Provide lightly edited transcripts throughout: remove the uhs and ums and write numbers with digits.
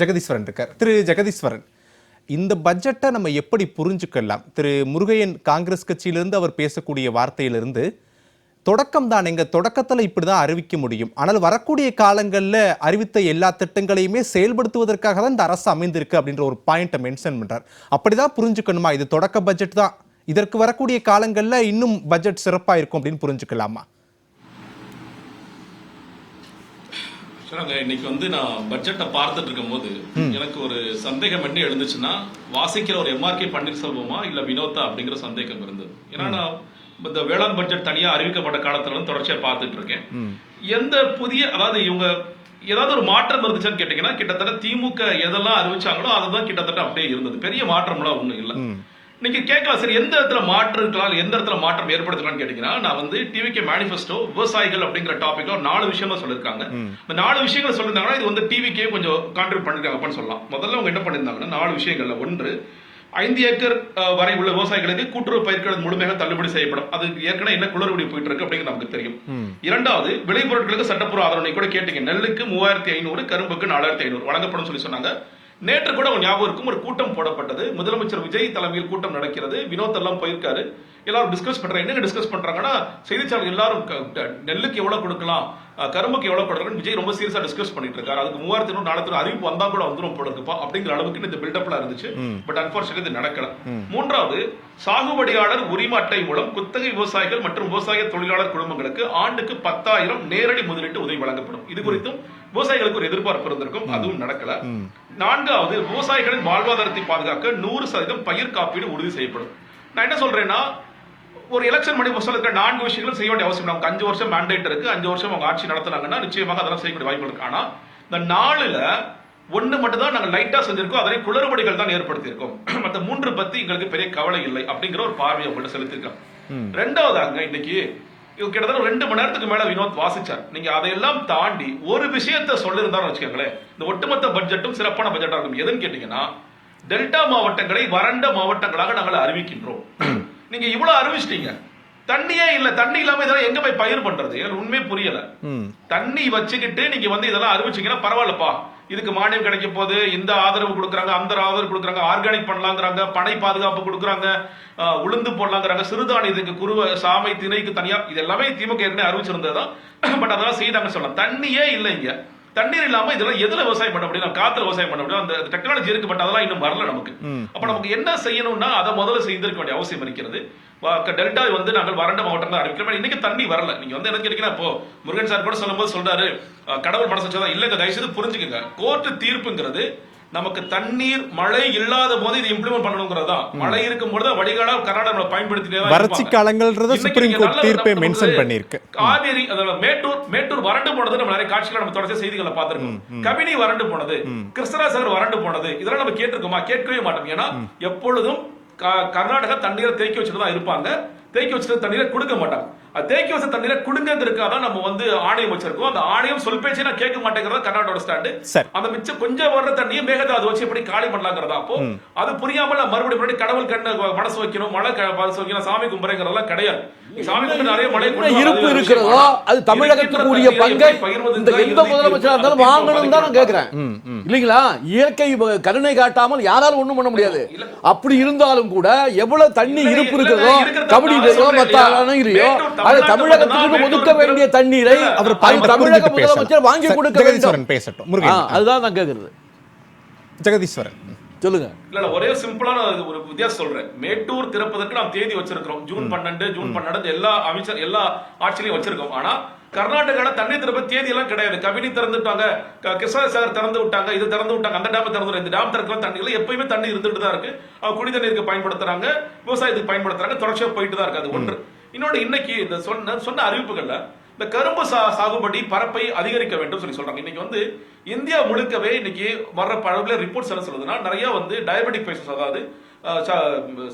ஜெகதீஸ்வரன் இருக்கார். திரு ஜெகதீஸ்வரன், இந்த பட்ஜெட்டை நம்ம எப்படி புரிஞ்சுக்கலாம்? திரு முருகையன் காங்கிரஸ் கட்சியிலிருந்து அவர் பேசக்கூடிய வார்த்தையிலிருந்து தொடக்கம் தான், எங்க தொடக்கத்தில் இப்படிதான் அறிவிக்க முடியும், ஆனால் வரக்கூடிய காலங்களில் அறிவித்த எல்லா திட்டங்களையுமே செயல்படுத்துவதற்காக தான் இந்த அரசு அமைந்திருக்கு அப்படின்ற ஒரு பாயிண்ட்டை மென்ஷன் பண்றார். அப்படிதான் புரிஞ்சுக்கணுமா? இது தொடக்க பட்ஜெட் தான், இதற்கு வரக்கூடிய காலங்களில் இன்னும் பட்ஜெட் சிறப்பாக இருக்கும் அப்படின்னு புரிஞ்சுக்கலாமா? இன்னைக்கு வந்து நான் பட்ஜெட்டை பார்த்துட்டு இருக்கும் போது எனக்கு ஒரு சந்தேகம் என்ன எழுந்துச்சுன்னா, வாசிக்கிற ஒரு எம்ஆர்கே பன்னீர்செல்வமா இல்ல வினோதா அப்படிங்கிற சந்தேகம் இருந்தது. ஏன்னா நான் இந்த வேளாண் பட்ஜெட் தனியா அறிவிக்கப்பட்ட காலத்துல வந்து தொடர்ச்சியா பார்த்துட்டு இருக்கேன். எந்த புதிய, அதாவது இவங்க ஏதாவது ஒரு மாற்றம் இருந்துச்சுன்னு கேட்டீங்கன்னா, கிட்டத்தட்ட திமுக எதெல்லாம் அறிவிச்சாங்களோ அதுதான் கிட்டத்தட்ட அப்படியே இருந்தது. பெரிய மாற்றம்லாம் ஒண்ணும் இல்லை. நீங்க கேட்கலாம், சரி எந்த இடத்துல மாற்றம் இருக்கலாம், எந்த இடத்துல மாற்றம் ஏற்படுத்தலாம்னு கேட்டீங்கன்னா, நான் வந்து டிவிகே மேனிஃபெஸ்டோ விவசாயிகள் அப்படிங்கிற டாபிக்ல ஒரு 4 விஷயமா சொல்லியிருக்காங்க. இந்த 4 விஷயங்கள் சொல்லியிருந்தாங்கன்னா இது வந்து டிவிக்கே கொஞ்சம் கான்ட்ரிபியூட் பண்ணிருக்காங்கன்னு சொல்லலாம். முதல்ல அவங்க என்ன பண்ணியிருந்தாங்கன்னா 4 விஷயங்கள்ல, ஒன்று 5 ஏக்கர் வரை உள்ள விவசாயிகளுக்கு கூட்டுறவு பயிர்க்கடன் முழுமையாக தள்ளுபடி செய்யப்படும். அது ஏற்கனவே என்ன குளறுபடி போயிட்டு இருக்கு அப்படிங்கிறது நமக்கு தெரியும். இரண்டாவது, விளைபொருட்களுக்கு சட்டப்பூர்வ ஆதரவு கூட கேட்டீங்க. நெல்லுக்கு 3500, கரும்புக்கு 4500 வழங்கப்படும் சொல்லி சொன்னாங்க. நேற்று கூட ஒரு ஞாபகம் இருக்கும், ஒரு கூட்டம் போடப்பட்டது. முதலமைச்சர் விஜய் தலைமையில் கூட்டம் நடக்கிறது. வினோத் எல்லாம் போயிருக்காரு. எல்லாரும் டிஸ்கஸ் பண்றாங்க. என்ன டிஸ்கஸ் பண்றாங்கன்னா, செய்திச்சாளர் எல்லாரும் நெல்லுக்கு எவ்வளவு கொடுக்கலாம், கரும்புக்கு எவ்வளவு கொடுக்கலாம், விஜய் ரொம்ப சீரியஸா டிஸ்கஸ் பண்ணிட்டு இருக்காரு. அதுக்கு 3500 400 அறிவிப்பு வந்தா கூட வந்துரும் போடுப்பா அப்படிங்கிற அளவுக்கு இந்த பில்டப்ல இருந்துச்சு. பட் அன்பார்ச்சுனேட்லி இது நடக்கல. மூன்றாவது, சாகுபடியாளர் உரிம அட்டை மூலம் குத்தகை விவசாயிகள் மற்றும் விவசாய தொழிலாளர் குடும்பங்களுக்கு ஆண்டுக்கு 10,000 நேரடி முதலீட்டு உதவி வழங்கப்படும். இது குறித்தும் விவசாயிகளுக்கு ஒரு எதிர்பார்ப்பு இருந்திருக்கும், அதுவும் நடக்கல. நான்காவது, விவசாயிகளின் வாழ்வாதாரத்தை பாதுகாக்க 100% பயிர் காப்பீடு உறுதி செய்யப்படும். நான் என்ன சொல்றேன்னா, ஒரு எலெக்ஷன் மணி சொல்லிருக்க 4 விஷயங்களும் செய்ய வேண்டிய அவசியம். நமக்கு 5 வருஷம் மேண்டேட் இருக்கு, 5 வருஷம் அவங்க ஆட்சி நடத்துனாங்கன்னா நிச்சயமாக அதெல்லாம் செய்யக்கூடிய வாய்ப்பு இருக்கு. ஆனா இந்த 4ல 1 மட்டும் தான் நாங்க லைட்டா செஞ்சிருக்கோம், அதனை குளறுபடிகள் தான் ஏற்படுத்தியிருக்கோம். மற்ற 3 பத்தி எங்களுக்கு பெரிய கவலை இல்லை அப்படிங்கிற ஒரு பார்வையை அவங்கள்ட்ட செலுத்திருக்கோம். ரெண்டாவதாங்க, இன்னைக்கு கிட்டத்தட்ட 2 மணி நேரத்துக்கு மேல வினோத் வாசிச்சார். நீங்க அதையெல்லாம் தாண்டி ஒரு விஷயத்த சொல்லிருந்தாலும் வச்சுக்கோங்களேன், இந்த ஒட்டுமொத்த பட்ஜெட்டும் சிறப்பான பட்ஜெட்டா இருக்கும். எதுன்னு கேட்டீங்கன்னா, டெல்டா மாவட்டங்களை வறண்ட மாவட்டங்களாக நாங்கள் அறிவிக்கின்றோம். நீங்க இவ்வளவு அறிவிச்சிட்டீங்க, தண்ணியே இல்ல, தண்ணி இல்லாம இதெல்லாம் எங்க போய் பயிர் பண்றது? உண்மையே புரியல. தண்ணி வச்சுக்கிட்டு நீங்க வந்து இதெல்லாம் அறிவிச்சீங்கன்னா பரவாயில்லப்பா, இதுக்கு மானியம் கிடைக்க போது, இந்த ஆதரவு கொடுக்குறாங்க, அந்த ஆதரவு கொடுக்குறாங்க, ஆர்கானிக் பண்ணலாங்கிறாங்க, பனை பாதுகாப்பு கொடுக்குறாங்க, உளுந்து போடலாங்கிறாங்க, சிறுதானியத்துக்கு குருவ சாமை திணைக்கு தனியா, இது எல்லாமே திமுக ஏற்கனவே அறிவிச்சிருந்ததுதான். பட் அதெல்லாம் செய்தாங்க சொல்லலாம். தண்ணியே இல்லைங்க. தண்ணீர் இல்லாம இதெல்லாம் எதுல விவசாயம் பண்ண முடியும்? காத்துல விவசாயம் பண்ண முடியும்? அந்த டெக்னாலஜி இருக்கு, பட் அதெல்லாம் இன்னும் வரல நமக்கு. அப்ப நமக்கு என்ன செய்யணும்னா அதை முதல்ல செய்திருக்க வேண்டிய அவசியம் இருக்கிறது. டெல்டா வந்து நாங்கள் வறண்ட மாவட்டம் தான் அறிவிக்கிறோம். இன்னைக்கு தண்ணி வரல. நீங்க வந்து என்ன கேட்டீங்கன்னா, இப்போ முருகன் சார் கூட சொல்லும் போது சொல்றாரு, கடவுள் மனசு வச்சதான். இல்லங்க, தயவுசெய்து புரிஞ்சுக்கங்க, கோர்ட்டு தீர்ப்புங்கிறது நமக்கு தண்ணீர் மழை இல்லாத போது இது இம்ப்ளிமெண்ட் பண்ணணும்ங்கறதா. மழை இருக்கும் போது வடிகாலா கர்நாடகா பயன்படுத்திட்டே தான். வறட்சி காலங்கள்ன்றத சுப்ரீம் கோர்ட் தீர்ப்பே மென்ஷன் பண்ணிருக்கு. காவேரி, அதாவது மேட்டூர் வறண்டு போனது நம்ம நிறைய காட்சிகளை நம்ம தொடர்ச்சியா செய்திகளை பார்த்திருக்கோம். கபினி வறண்டு போனது, கிருஷ்ணராஜர் வறண்டு போனது, இதெல்லாம் நம்ம கேட்டிருக்கோமா? கேட்கவே மாட்டோம். ஏன்னா எப்பொழுதும் கர்நாடகா தண்ணீரை தேக்கி வச்சுட்டு தான் இருப்பாங்க. தேக்கி வச்சுட்டு தண்ணீரை கொடுக்க மாட்டாங்க. தேக்கி வச்ச தண்ணீரை கொடுங்கிறதுக்காக நம்ம வந்து ஆணையம் வச்சிருக்கோம். அந்த ஆணையம் சொல் பேச்சு நான் கேட்க மாட்டேங்கிறதா கர்நாடகோட ஸ்டாண்டு. அந்த மிச்சம் கொஞ்சம் வர்ற தண்ணியை மேகதாது வச்சு எப்படி காலி பண்ணலாங்கிறதா. அப்போ அது புரியாமல் மறுபடியும் கடவுள் கண்ண மனசு வைக்கணும், மழை மனசு வைக்கணும், சாமி கும்புறங்கிறதெல்லாம் கிடையாது. சாமி கும்பிட்டு நிறைய மழை இருப்பு இருக்கிறதோ அது தமிழகத்துக்குரிய பங்கை இந்த எந்த முதலமைச்சரா இருந்தாலும் வாங்கணும் தான் நான் கேட்கிறேன். இல்லைங்களா? இயற்கை கருணை காட்டாமல் யாராலும் ஒண்ணும் பண்ண முடியாது. அப்படி இருந்தாலும் கூட எவ்வளவு தண்ணி இருப்பு இருக்கிறதோ, கபடி அது தமிழகத்துக்கு ஒதுக்க வேண்டிய தண்ணீரை அவர் தமிழக முதலமைச்சர் வாங்கி கொடுக்க வேண்டும். அதுதான் நான் கேட்கிறது. ஜெகதீஸ்வரன் சொல்லுங்க. இல்ல ஒரே சிம்பிளான ஒரு வித்தியாசம் சொல்றேன். மேட்டூர் திறப்பதற்கு நாம் தேதி வச்சிருக்கிறோம், ஜூன் 12 எல்லா அமைச்சர் எல்லா ஆட்சியிலையும் வச்சிருக்கோம். ஆனா கர்நாடகால தண்ணீர் திறப்பு தேதி எல்லாம் கிடையாது. கபினி திறந்துட்டாங்க, கிருஷ்ணசாகர் திறந்து விட்டாங்க, இது திறந்து விட்டாங்க, அந்த டேம் திறந்து, இந்த டேம் திறக்கலாம் தண்ணிகள் எப்பயுமே தண்ணி இருந்துட்டு தான் இருக்கு. குடி தண்ணீருக்கு பயன்படுத்துறாங்க, விவசாயத்துக்கு பயன்படுத்துறாங்க, தொடர்ச்சியா போயிட்டு தான் இருக்கு. அது ஒன்று. இன்னொன்று, இன்னைக்கு இந்த சொன்ன அறிவிப்புகள்ல இந்த கரும்பு சாகுபடி பரப்பை அதிகரிக்க வேண்டும் சொல்லி சொல்றாங்க. இன்னைக்கு வந்து இந்தியா முழுக்கவே இன்னைக்கு வர்ற பழகுல ரிப்போர்ட்ஸ் என்ன சொல்லுதுன்னா, நிறைய வந்து டயபெட்டிக் பேஷன்ஸ், அதாவது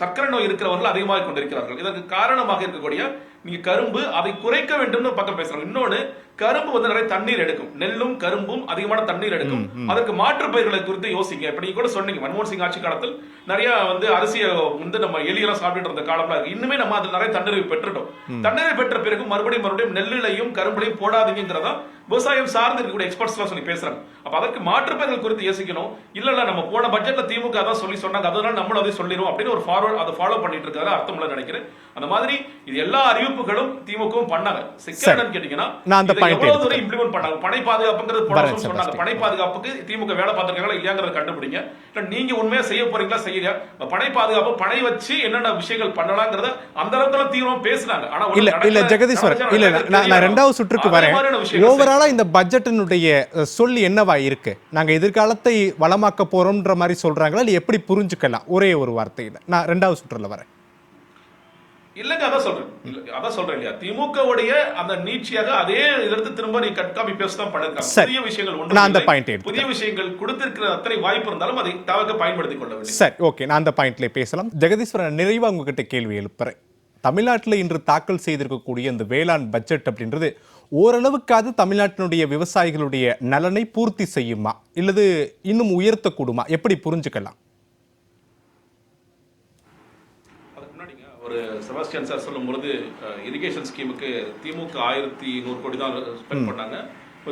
சர்க்கரை நோய் இருக்கிறவர்கள் அதிகமாக கொண்டிருக்கிறார்கள். இதற்கு காரணமாக இருக்கக்கூடிய நீங்க கரும்பு, அதை குறைக்க வேண்டும் பக்கம் பேசுறாங்க. இன்னொன்னு, கரும்பு வந்து நிறைய தண்ணீர் எடுக்கும். நெல்லும் கரும்பும் அதிகமான தண்ணீர் எடுக்கும். அதற்கு மாற்று பயிர்களை குறித்து யோசிங்க. இப்ப நீங்க கூட சொன்னீங்க, மன்மோகன் சிங் ஆட்சி காலத்தில் நிறைய வந்து அரிசியை வந்து நம்ம எலியெல்லாம் சாப்பிட்டு இருந்த காலம்லாம் இருக்கு. இன்னுமே நம்ம அதில் நிறைய தண்ணீரை பெற்றுட்டோம். தண்ணீரை பெற்ற பிறகு மறுபடியும் நெல்லிலையும் கரும்புலையும் போடாதீங்கிறதா விவசாயம் சார்ந்து இருக்கக்கூடிய எக்ஸ்பர்ட்ஸ் எல்லாம் சொல்லி பேசுறாங்க. அப்ப அதற்கு மாற்றுப்பயர்கள் குறித்து யோசிக்கணும். இல்ல நம்ம போன பட்ஜெட்ல திமுக தான் சொல்லி சொன்னாங்க, அதனால நம்மளும் அதை சொல்லிடுவோம் அப்படின்னு ஒரு ஃபார்வர்ட் அதை ஃபாலோ பண்ணிட்டு இருக்காரு அர்த்தம் இல்ல நினைக்கிறேன். அந்த மாதிரி இது எல்லா அறிவிப்புகளும் திமுகவும் பண்ணாங்க. செகண்ட் கேட்டீங்கன்னா எவ்வளவு தூரம் இம்ப்ளிமெண்ட் பண்ணாங்க. பனை பாதுகாப்புங்கிறது சொன்னாங்க. பனை பாதுகாப்புக்கு திமுக வேலை பார்த்திருக்காங்களா இல்லையாங்கிறத கண்டுபிடிங்க. நீங்க உண்மையா செய்ய போறீங்களா செய்யலையா? பனை பாதுகாப்பு பனை வச்சு என்னென்ன விஷயங்கள் பண்ணலாங்கிறத அந்த அளவுக்கு தீவிரமா பேசினாங்க. ஆனா இல்ல ஜெகதீஸ்வரன், இல்ல நான் இரண்டாவது சுற்றுக்கு வரேன். ஓவராலா இந்த பட்ஜெட்டினுடைய சொல்லி என்னவா இருக்கு? நாங்க எதிர்காலத்தை வளமாக்க போறோம்ன்ற மாதிரி சொல்றாங்களா, இல்ல எப்படி புரிஞ்சுக்கலாம்? ஒரே ஒரு வார்த்தையில நான் இரண்டாவது சுற்றுல வரேன். இல்லங்க அதான் சொல்றேன் இல்லையா, திமுகவுடைய அந்த நீட்சியாக அதே இதற்கு திரும்ப நீ கட்காபி பேஸ்ட் தான் பண்ணிருக்காங்க. புதிய விஷயங்கள் ஒன்று, நான் அந்த பாயிண்ட் புதிய விஷயங்கள் கொடுத்திருக்கிற அத்தனை வாய்ப்பு இருந்தாலும் அதை தவக்க பயன்படுத்திக் கொள்ள வேண்டும். சரி, ஓகே, நான் அந்த பாயிண்ட்ல பேசலாம். ஜெகதீஸ்வரன், நிறைவா உங்ககிட்ட கேள்வி எழுப்புறேன். தமிழ்நாட்டில் இன்று தாக்கல் செய்திருக்கக்கூடிய இந்த வேளாண் பட்ஜெட் அப்படின்றது ஓரளவுக்காவது தமிழ்நாட்டினுடைய விவசாயிகளுடைய நலனை பூர்த்தி செய்யுமா, இல்லது இன்னும் உயர்த்தக்கூடுமா? எப்படி புரிஞ்சுக்கலாம்? ஒரு செபாஸ்டியன் சார் சொல்லும் பொழுது இரிகேஷன் ஸ்கீமுக்கு திமுக 1100 கோடி தான் ஸ்பெண்ட் பண்ணாங்க,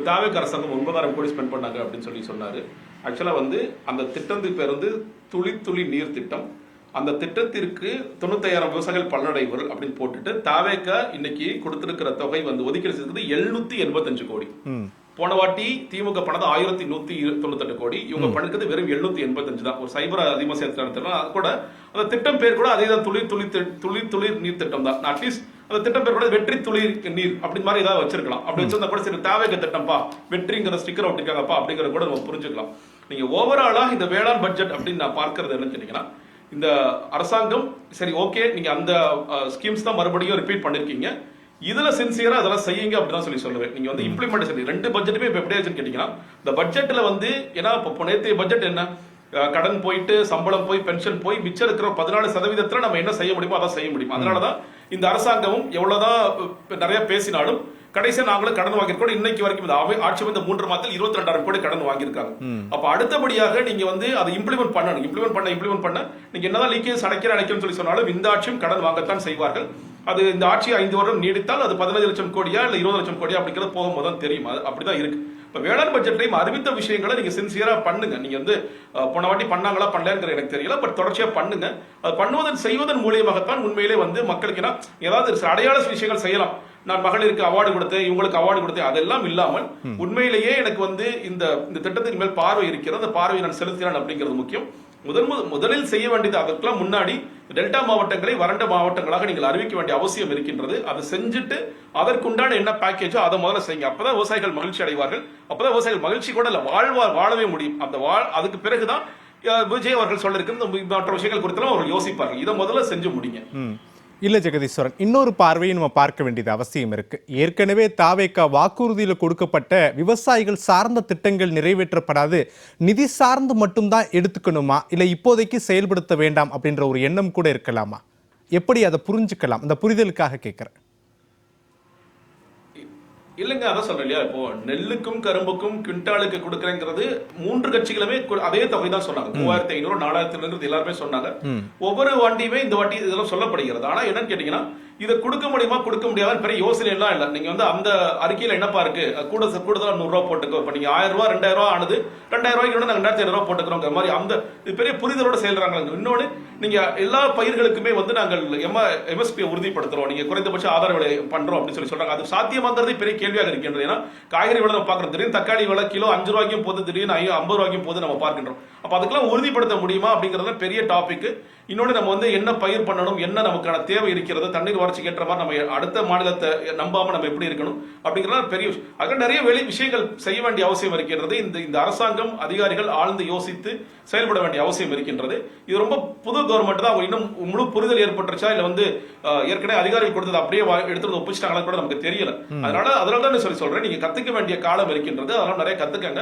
தாவேக அரசாங்கம் 9000 கோடி ஸ்பெண்ட் பண்ணாங்க அப்படின்னு சொன்னாரு. ஆக்சுவலா அந்த திட்டத்துக்கு பேர் துளி துளி நீர் திட்டம். அந்த திட்டத்திற்கு 95,000 விவசாயிகள் பலனடைவர் அப்படின்னு போட்டுட்டு தாவேக இன்னைக்கு கொடுத்திருக்கிற தொகை ஒதுக்கீடு செய்தது 785 கோடி. போன வாட்டி திமுக பண்ணது 1198 கோடி, இவங்க பண்ணிருக்கிறது வெறும் 785 தான். ஒரு சைபர் அதிகமா சேர்த்து கூட அந்த திட்டம் பேர் கூட அதே தான், துளி துளி நீர் திட்டம் தான். அட்லீஸ்ட் அந்த திட்டம் பேர் கூட வெற்றி துளி நீர் அப்படி மாதிரி ஏதாவது வச்சிருக்கலாம். அப்படி வச்சிருந்தா கூட சரி, தாவேக திட்டம்ப்பா, வெற்றிங்கிற ஸ்டிக்கர் ஒட்டிருக்காங்கப்பா அப்படிங்கறத கூட நம்ம புரிஞ்சுக்கலாம். நீங்க ஓவராலா இந்த வேளாண் பட்ஜெட் அப்படின்னு நான் பார்க்கறது என்னன்னு கேட்டீங்கன்னா, இந்த அரசாங்கம் சரி ஓகே நீங்க அந்த ஸ்கீம்ஸ் தான் மறுபடியும் ரிப்பீட் பண்ணிருக்கீங்க, இதுல சின்சியரா அதெல்லாம் செய்யுங்க அப்படின்னு சொல்லுவேன். நீங்க இம்ப்ளிமெண்டேஷன் ரெண்டு பட்ஜெட்டுமே இப்ப எப்படி ஆச்சுன்னு கேட்டீங்கன்னா, இந்த பட்ஜெட்ல ஏன்னா இப்போ நேற்றைய பட்ஜெட் என்ன, கடன் போயிட்டு சம்பளம் போய் பென்ஷன் போய் மிச்சம் இருக்கிற 14% நம்ம என்ன செய்ய முடியுமோ அதான் செய்ய முடியும். அதனாலதான் இந்த அரசாங்கமும் எவ்வளவுதான் நிறைய பேசினாலும் கடைசியா நாங்களும் கடன் வாங்கியிருக்கோம். இன்னைக்கு வரைக்கும் ஆட்சி 3 மாதத்தில் 22,000 கோடி கடன் வாங்கியிருக்காங்க. அப்ப அடுத்தபடியாக நீங்க அதை இம்ப்ளிமெண்ட் பண்ணணும். இம்ப்ளிமெண்ட் பண்ண நீங்க என்னதான் லீக்கேஜ் அடைக்கிறேன்னு சொல்லி சொன்னாலும் இந்த ஆட்சியும் கடன் வாங்கத்தான் செய்வார்கள். அது இந்த ஆட்சி 5 வருடம் நீடித்தால் அது 15 லட்சம் கோடியா இல்ல 20 லட்சம் கோடியா அப்படிங்கிறது போகும்போது தான் தெரியும். அப்படிதான் இருக்கு. இப்ப வேளாண் பட்ஜெட்டையும் அறிவித்த விஷயங்களை நீங்க சின்சியரா பண்ணுங்க. நீங்க போன வாட்டி பண்ணாங்களா பண்ணலங்கிற எனக்கு தெரியல, பட் தொடர்ச்சியா பண்ணுங்க. அது செய்வதன் மூலியமாகத்தான் உண்மையிலே மக்களுக்கு ஏதாவது அடையாள விஷயங்கள் செய்யலாம். நான் மகளிருக்கு அவார்டு கொடுத்தேன், இவங்களுக்கு அவார்டு கொடுத்தேன், அதெல்லாம் இல்லாமல் உண்மையிலேயே எனக்கு இந்த திட்டத்தின் மேல் பார்வை இருக்கிறது, அந்த பார்வையை நான் செலுத்தினேன் அப்படிங்கிறது முக்கியம். முதலில் செய்ய வேண்டியது, அதற்கெல்லாம் முன்னாடி டெல்டா மாவட்டங்களை வறண்ட மாவட்டங்களாக நீங்கள் அறிவிக்க வேண்டிய அவசியம் இருக்கின்றது. அதை செஞ்சுட்டு அதற்குண்டான என்ன பேக்கேஜோ அதை முதல்ல செய்யுங்க. அப்பதான் விவசாயிகள் மகிழ்ச்சி அடைவார்கள். அப்பதான் விவசாயிகள் மகிழ்ச்சி கூட இல்ல வாழவே முடியும். அதுக்கு பிறகுதான் விஜய் அவர்கள் சொல்ல இருக்கிற மற்ற விஷயங்கள் குறித்தெல்லாம் அவர்கள் யோசிப்பார்கள். இதை முதல்ல செஞ்சு முடிங்க. இல்ல ஜெகதீஸ்வரன், இன்னொரு பார்வையை நம்ம பார்க்க வேண்டியது அவசியம் இருக்கு. ஏற்கனவே தாவேகா வாக்குறுதியில் கொடுக்கப்பட்ட விவசாயிகள் சார்ந்த திட்டங்கள் நிறைவேற்றப்படாது, நிதி சார்ந்து மட்டும்தான் எடுத்துக்கணுமா, இல்ல இப்போதைக்கு செயல்படுத்த வேண்டாம் அப்படின்ற ஒரு எண்ணம் கூட இருக்கலாமா? எப்படி அதை புரிஞ்சுக்கலாம்? அந்த புரிதலுக்காக கேட்கிறேன். இல்லங்க, அதான் சொல்றேன் இல்லையா, இப்போ நெல்லுக்கும் கரும்புக்கும் குவிண்டாலுக்கு கொடுக்கறேங்கிறது 3 கட்சிகளுமே அதே தொகை தான் சொன்னாங்க. 3,500 4,000 எல்லாருமே சொன்னாங்க. ஒவ்வொரு வாட்டியுமே இந்த வாட்டி இதெல்லாம் சொல்லப்படுகிறது. ஆனா என்னன்னு கேட்டீங்கன்னா, இதை கொடுக்க முடியுமா கொடுக்க முடியாத பெரிய யோசனை எல்லாம் இல்ல. நீங்க அந்த அறிக்கையில என்னப்பா இருக்கு, கூடுதலா 100 ரூபாய் போட்டுக்கோ. இப்ப நீங்க 1000 ரூபாய் 2000 ரூபாய் ஆனது 2000 ரூபாய்க்கு நாங்க 2500 ரூபாய் போட்டுக்கிறோங்கிற மாதிரி அந்த பெரிய புரிதலோட செயல்றாங்க. இன்னொன்னு, நீங்க எல்லா பயிர்களுக்குமே நாங்கள் எம்எஸ்பி உறுதிப்படுத்துறோம், நீங்க குறைந்தபட்ச ஆதார விலை பண்றோம் அப்படின்னு சொல்றாங்க. அது சாத்தியமாங்கிறது பெரிய கேள்வியாக இருக்கின்றது. ஏன்னா காய்கறி விலை நம்ம பார்க்கிறோம், திடீர்னு தக்காளி விலை கிலோ 5 ரூபாய்க்கும் போது, திடீர்னு 50 ரூபாய்க்கும் போது நம்ம பார்க்கின்றோம். அப்ப அதுக்கெல்லாம் உறுதிப்படுத்த முடியுமா அப்படிங்கறது பெரிய டாபிக். இன்னொன்று, நம்ம என்ன பயிர் பண்ணணும், என்ன நமக்கான தேவை இருக்கிறது, தண்ணீர் வறட்சிக்கு ஏற்ற மாதிரி நம்ம அடுத்த மாநிலத்தை நம்பாம நம்ம எப்படி இருக்கணும் அப்படிங்கிறத பெரிய விஷயம். நிறைய விஷயங்கள் செய்ய வேண்டிய அவசியம் இருக்கிறது. இந்த அரசாங்கம் அதிகாரிகள் ஆழ்ந்து யோசித்து செயல்பட வேண்டிய அவசியம் இருக்கின்றது. இது ரொம்ப புது கவர்மெண்ட் தான். அவங்க இன்னும் முழு புரிதல் ஏற்பட்டுச்சா இல்ல ஏற்கனவே அதிகாரிகள் கொடுத்தது அப்படியே எடுத்துட்டு ஒப்பிச்சிட்டாங்களா கூட நமக்கு தெரியல. அதனால தான் சொல்றேன், நீங்க கத்துக்க வேண்டிய காலம் இருக்கின்றது. அதனால நிறைய கத்துக்கங்க.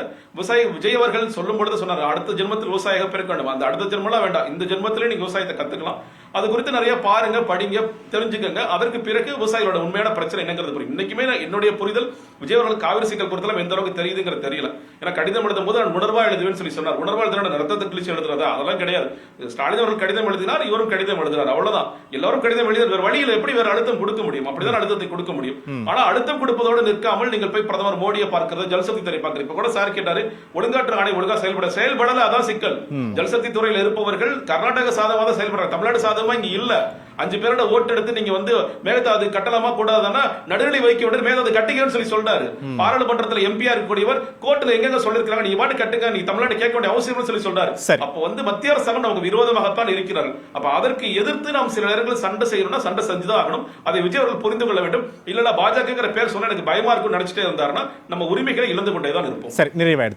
விஜய் அவர்கள் சொல்லும் பொழுது சொன்னாங்க, அடுத்த ஜென்மத்தில் விவசாயிக பிறக்க வேண்டும். அந்த அடுத்த ஜென்மலாம் வேண்டாம், இந்த ஜென்மத்திலே நீங்க விவசாயத்தை கத்துக்கலாம். அது குறித்து நிறைய பாருங்க, படிங்க, தெரிஞ்சுக்கங்க. புரிஞ்சுக்கங்க. அதற்கு பிறகு விவசாயிகளோட உண்மையான பிரச்சனை என்னங்கிறது புரியும். இன்னைக்குமே என்னுடைய புரிதல் விஜய் அவர்கள் காவிரி சிக்கல் குறித்து எந்த அளவுக்கு தெரியுதுங்கிறது தெரியல. ஏன்னா கடிதம் எழுதும் போது நான் உணர்வா எழுதுவேன்னு சொல்லி சொன்னார். உணர்வா எழுதுனா ரத்தத்தை கிழிச்சு எழுதுறதா? அதெல்லாம் கிடையாது. ஸ்டாலின் அவர்கள் கடிதம் எழுதினார், இவரும் கடிதம் எழுதுறாரு, அவ்வளவுதான். எல்லாரும் கடிதம் எழுதி வேற வழியில் எப்படி வேற அழுத்தம் கொடுக்க முடியும்? அப்படிதான் அழுத்தத்தை கொடுக்க முடியும். ஆனா அழுத்தம் கொடுப்பதோடு நிற்காமல் நீங்கள் போய் பிரதமர் மோடியை பார்க்கிறது, ஜல்சக்தி துறை பார்க்கிறது. இப்ப கூட சார் கேட்டாரு, ஒழுங்காற்று ஆணை ஒழுங்கா செயல்படல, அதான் சிக்கல். ஜல்சக்தி துறையில் இருப்பவர்கள் கர்நாடக சாதகமா தான் செயல்படுறாங்க, தமிழ்நாடு சாதகமா இங்க இல்ல. 5 பேரோட ஓட்டு எடுத்து நீங்க வந்து மேகதாது கட்டலாமா கூடாதுன்னா நடுநிலை வைக்க விட மேகதாது கட்டிக்கன்னு சொல்லி சொல்றாரு. பாராளுமன்றத்தில் எம்பியா இருக்கக்கூடியவர் கோர்ட்ல எங்க சொல்லிருக்காங்க, நீங்க பாட்டு கட்டுங்க, நீ தமிழ்நாடு கேட்க வேண்டிய அவசியம் சொல்லி சொல்றாரு. அப்ப வந்து மத்திய அரசாங்கம் நமக்கு விரோதமாகத்தான் இருக்கிறார்கள். அப்ப அதற்கு எதிர்த்து நாம் சில நேரங்களில் சண்டை செய்யணும்னா சண்டை செஞ்சுதான் ஆகணும். அதை விஜய் அவர்கள் புரிந்து கொள்ள வேண்டும். இல்ல பாஜகங்கிற பேர் சொன்னா எனக்கு பயமா இருக்கும்னு நினைச்சிட்டே இருந்தாருன்னா நம்ம உரிமைகளை இழந்து கொண்டே தான் இருப்போம். சரி, நிறைவாயிடுது.